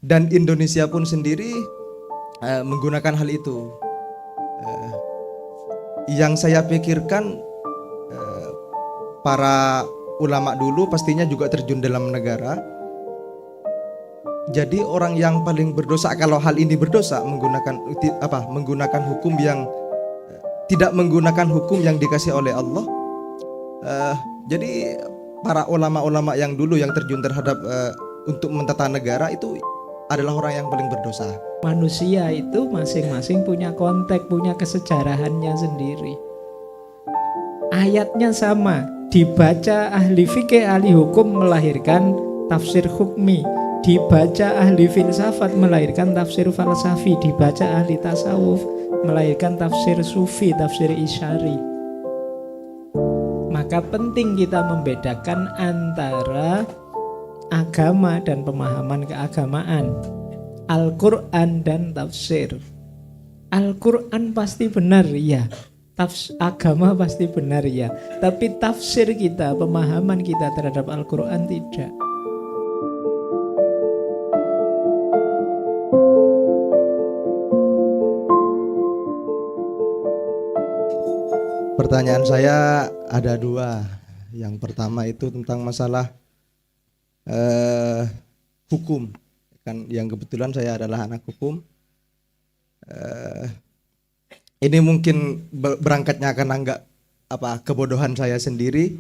Dan Indonesia pun sendiri menggunakan hal itu. Yang saya pikirkan para ulama dulu pastinya juga terjun dalam negara. Jadi orang yang paling berdosa kalau hal ini berdosa menggunakan hukum yang tidak menggunakan hukum yang dikasih oleh Allah. Jadi para ulama-ulama yang dulu yang terjun terhadap untuk mentata negara itu adalah orang yang paling berdosa. Manusia itu masing-masing punya konteks, punya kesejarahannya sendiri. Ayatnya sama, dibaca ahli fikih, ahli hukum melahirkan tafsir hukmi, dibaca ahli filsafat melahirkan tafsir falsafi, dibaca ahli tasawuf melahirkan tafsir sufi, tafsir isyari. Maka penting kita membedakan antara agama dan pemahaman keagamaan, Al-Quran dan tafsir. Al-Quran pasti benar, ya. Agama pasti benar, ya. Tapi tafsir kita, pemahaman kita terhadap Al-Quran tidak. Pertanyaan saya ada dua. Yang pertama itu tentang masalah hukum. Kan yang kebetulan saya adalah anak hukum. Ini mungkin berangkatnya karena kebodohan saya sendiri.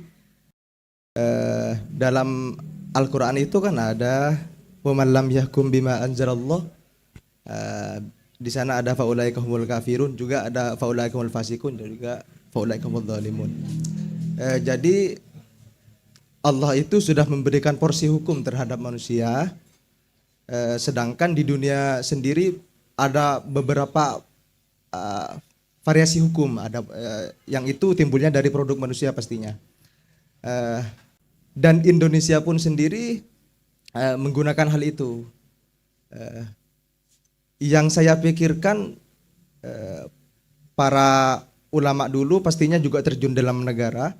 Dalam Al-Quran itu kan ada waman lam yahkum bima anzalallah. Di sana ada faulaika humul kafirun, juga ada faulaika humul fasikun, dan juga faulaika humul zalimun. Jadi Allah itu sudah memberikan porsi hukum terhadap manusia. Sedangkan di dunia sendiri ada beberapa variasi hukum, ada yang itu timbulnya dari produk manusia pastinya. Dan Indonesia pun sendiri menggunakan hal itu. Yang saya pikirkan para ulama dulu pastinya juga terjun dalam negara.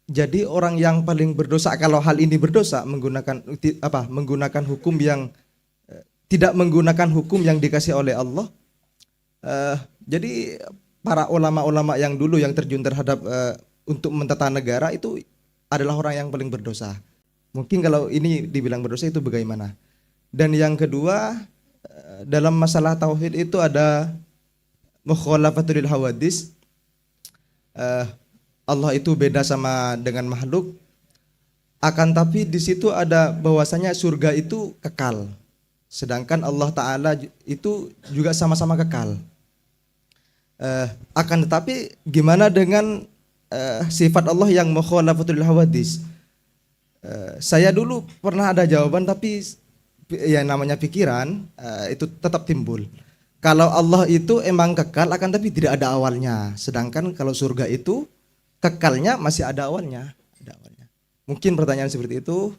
Jadi orang yang paling berdosa kalau hal ini berdosa menggunakan hukum yang tidak menggunakan hukum yang dikasih oleh Allah. Jadi para ulama-ulama yang dulu yang terjun terhadap untuk mentata negara itu adalah orang yang paling berdosa. Mungkin kalau ini dibilang berdosa itu bagaimana? Dan yang kedua, dalam masalah tauhid itu ada mukhalafatul hawadis. Allah itu beda sama dengan makhluk. Akan tapi di situ ada bahwasanya surga itu kekal. Sedangkan Allah Ta'ala itu juga sama-sama kekal. Akan tetapi gimana dengan sifat Allah yang mukhalafatul hawadis? Saya dulu pernah ada jawaban, tapi ya namanya pikiran itu tetap timbul. Kalau Allah itu emang kekal akan tapi tidak ada awalnya. Sedangkan kalau surga itu kekalnya masih ada awalnya. Mungkin pertanyaan seperti itu.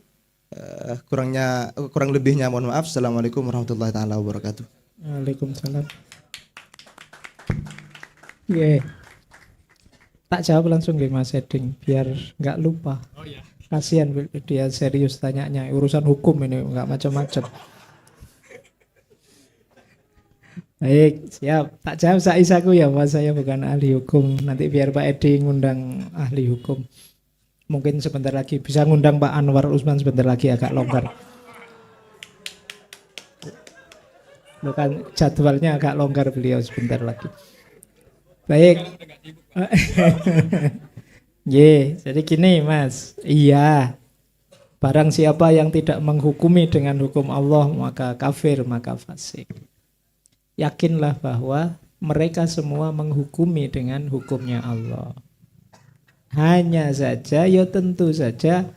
Kurang lebihnya mohon maaf. Assalamualaikum warahmatullahi taala wabarakatuh. Waalaikumsalam. Tak jawab langsung deh Mas Eding biar nggak lupa. Oh iya. Kasihan dia serius tanyanya. Urusan hukum ini nggak macam-macam. Baik, siap. Tak jawab saisaku ya, Mas. Saya bukan ahli hukum. Nanti biar Pak Edi ngundang ahli hukum. Mungkin sebentar lagi bisa ngundang Pak Anwar Usman sebentar lagi, agak longgar. Bukan jadwalnya agak longgar beliau sebentar lagi. Baik. Jadi gini Mas. Iya. Barang siapa yang tidak menghukumi dengan hukum Allah maka kafir, maka fasik. Yakinlah bahwa mereka semua menghukumi dengan hukumnya Allah. Hanya saja, ya tentu saja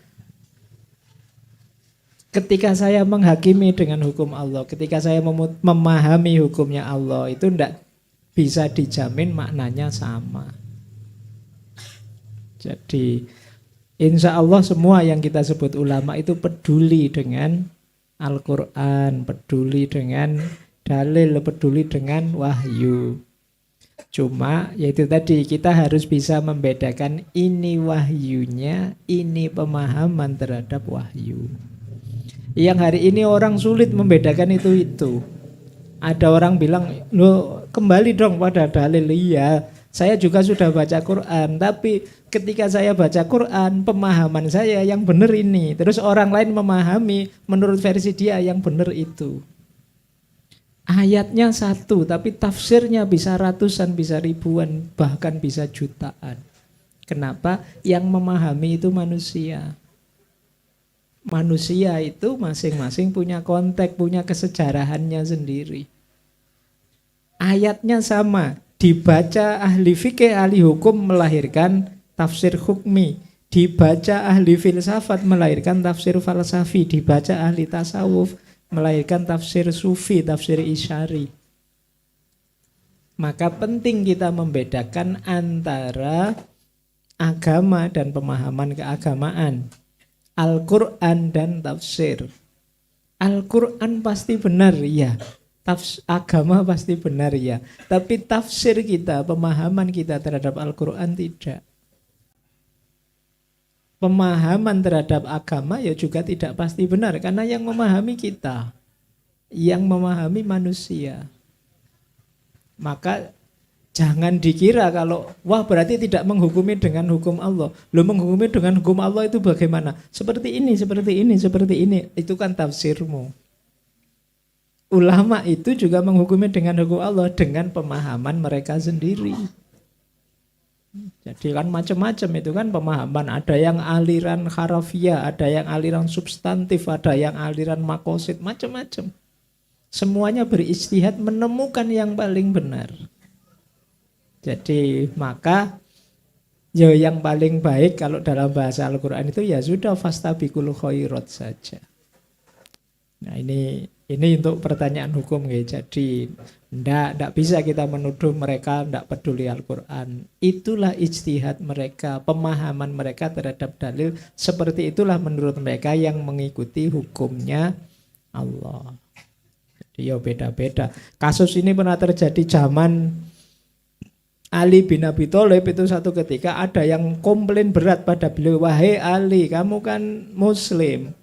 ketika saya menghakimi dengan hukum Allah, ketika saya memahami hukumnya Allah, itu tidak bisa dijamin maknanya sama. Jadi insya Allah semua yang kita sebut ulama itu peduli dengan Al-Quran, peduli dengan dalil, peduli dengan wahyu. Cuma yaitu tadi kita harus bisa membedakan ini wahyunya, ini pemahaman terhadap wahyu. Yang hari ini orang sulit membedakan itu. Ada orang bilang, "Loh, kembali dong pada dalil." Iya, saya juga sudah baca Quran, tapi ketika saya baca Quran, pemahaman saya yang benar ini. Terus orang lain memahami menurut versi dia yang benar itu. Ayatnya satu, tapi tafsirnya bisa ratusan, bisa ribuan, bahkan bisa jutaan. Kenapa? Yang memahami itu manusia. Manusia itu masing-masing punya konteks, punya kesejarahannya sendiri. Ayatnya sama, dibaca ahli fikih, ahli hukum melahirkan tafsir hukmi, dibaca ahli filsafat melahirkan tafsir falsafi, dibaca ahli tasawuf melahirkan tafsir sufi, tafsir isyari. Maka penting kita membedakan antara agama dan pemahaman keagamaan, Al-Quran dan tafsir. Al-Quran pasti benar, ya. Agama pasti benar, ya. Tapi tafsir kita, pemahaman kita terhadap Al-Quran tidak. Pemahaman terhadap agama ya juga tidak pasti benar, karena yang memahami kita, yang memahami manusia. Maka jangan dikira kalau, wah berarti tidak menghukumi dengan hukum Allah. Lo menghukumi dengan hukum Allah itu bagaimana? Seperti ini, seperti ini, seperti ini. Itu kan tafsirmu. Ulama itu juga menghukumi dengan hukum Allah dengan pemahaman mereka sendiri. Jadi kan macam-macam itu kan pemahaman. Ada yang aliran harafiah, ada yang aliran substantif, ada yang aliran makosid, macam-macam. Semuanya beristihad menemukan yang paling benar. Jadi maka ya yang paling baik kalau dalam bahasa Al-Quran itu ya sudah fastabiqul khairat saja. Nah ini untuk pertanyaan hukum ya. Jadi ndak bisa kita menuduh mereka ndak peduli Al-Quran. Itulah ijtihad mereka, pemahaman mereka terhadap dalil. Seperti itulah menurut mereka yang mengikuti hukumnya Allah. Jadi ya beda-beda. Kasus ini pernah terjadi zaman Ali bin Abi Thalib. Itu satu ketika ada yang komplain berat pada beliau, "Wahai Ali, kamu kan muslim,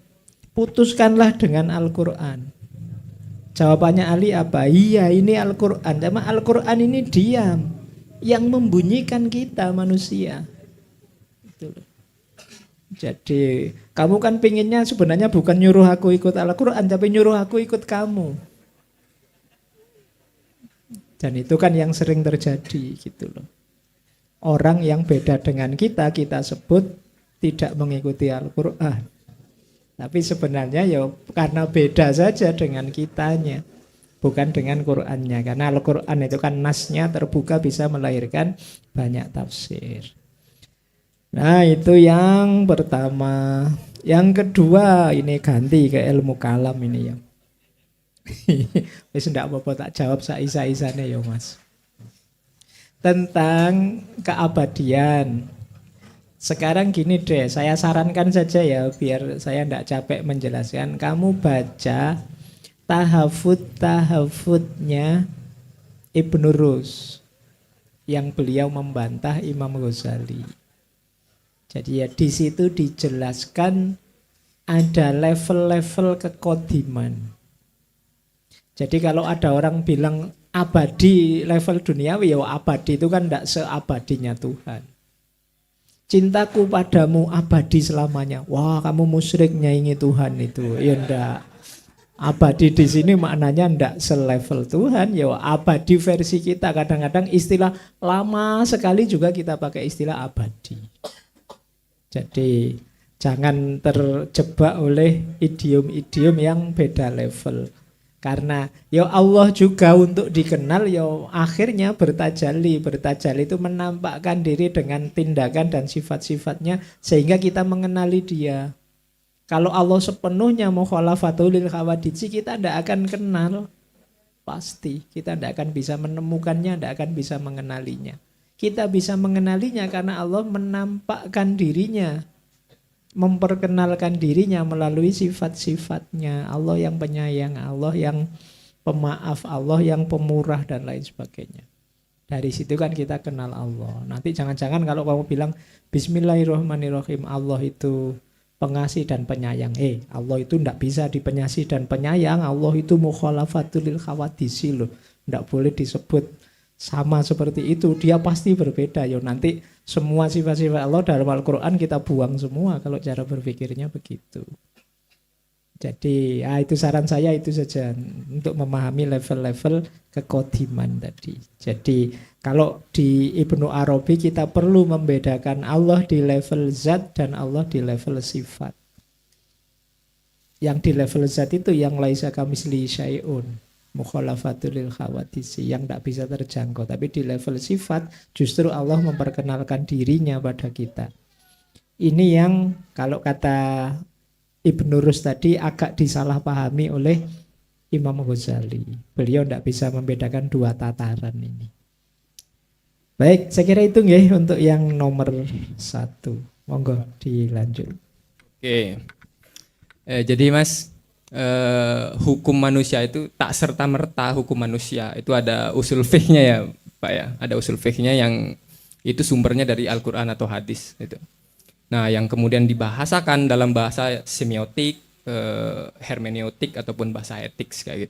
putuskanlah dengan Al-Quran." Jawabannya Ali apa? Iya, ini Al-Quran. Cuma Al-Quran ini diam, yang membunyikan kita manusia. Itu. Jadi kamu kan pinginnya sebenarnya bukan nyuruh aku ikut Al-Quran, tapi nyuruh aku ikut kamu. Dan itu kan yang sering terjadi gitu loh. Orang yang beda dengan kita sebut tidak mengikuti Al-Quran. Tapi sebenarnya ya karena beda saja dengan kitanya, bukan dengan Qurannya. Karena Al-Quran itu kan nasnya terbuka, bisa melahirkan banyak tafsir. Nah itu yang pertama. Yang kedua ini ganti ke ilmu kalam ini ya. Wis ndak apa-apa tak jawab saisa-isane ya Mas. Tentang keabadian. Sekarang gini deh, saya sarankan saja ya biar saya ndak capek menjelaskan. Kamu baca tahafudnya Ibnu Rus yang beliau membantah Imam Ghazali. Jadi ya di situ dijelaskan ada level-level kekodiman. Jadi kalau ada orang bilang abadi level duniawi, ya abadi itu kan tidak seabadinya Tuhan. Cintaku padamu abadi selamanya. Wah, kamu musyrik nyaingi Tuhan itu. Ya enggak. Abadi di sini maknanya enggak selevel Tuhan. Ya abadi versi kita. Kadang-kadang istilah lama sekali juga kita pakai istilah abadi. Jadi jangan terjebak oleh idiom-idiom yang beda level. Karena ya Allah juga untuk dikenal ya akhirnya bertajalli. Bertajalli itu menampakkan diri dengan tindakan dan sifat-sifatnya sehingga kita mengenali dia. Kalau Allah sepenuhnya mukhalafatul lil khawaditsi, kita tidak akan kenal. Pasti kita tidak akan bisa menemukannya, tidak akan bisa mengenalinya. Kita bisa mengenalinya karena Allah menampakkan dirinya, memperkenalkan dirinya melalui sifat-sifatnya. Allah yang penyayang, Allah yang pemaaf, Allah yang pemurah dan lain sebagainya. Dari situ kan kita kenal Allah. Nanti jangan-jangan kalau kamu bilang Bismillahirrahmanirrahim, Allah itu pengasih dan penyayang. Allah itu tidak bisa dipenyasih dan penyayang. Allah itu mukhalafatul lil khawadisi loh. Tidak boleh disebut sama seperti itu. Dia pasti berbeda. Yo nanti semua sifat-sifat Allah dalam Al-Quran kita buang semua kalau cara berpikirnya begitu. Jadi itu saran saya itu saja untuk memahami level-level kekodiman tadi. Jadi kalau di Ibnu Arabi kita perlu membedakan Allah di level zat dan Allah di level sifat. Yang di level zat itu yang laisa kamisli syai'un, mukhalafatul lil khawadisi, yang tidak bisa terjangkau. Tapi di level sifat justru Allah memperkenalkan dirinya pada kita. Ini yang kalau kata Ibnu Rus tadi agak disalahpahami oleh Imam Ghazali. Beliau tidak bisa membedakan dua tataran ini. Baik, saya kira itu ya untuk yang nomor 1. Monggo dilanjut. Oke. Jadi Mas, hukum manusia itu tak serta-merta hukum manusia. Itu ada usul fiqhnya ya Pak ya. Ada usul fiqhnya yang itu sumbernya dari Al-Quran atau hadis gitu. Nah, yang kemudian dibahasakan dalam bahasa semiotik, hermeneutik ataupun bahasa etik kayak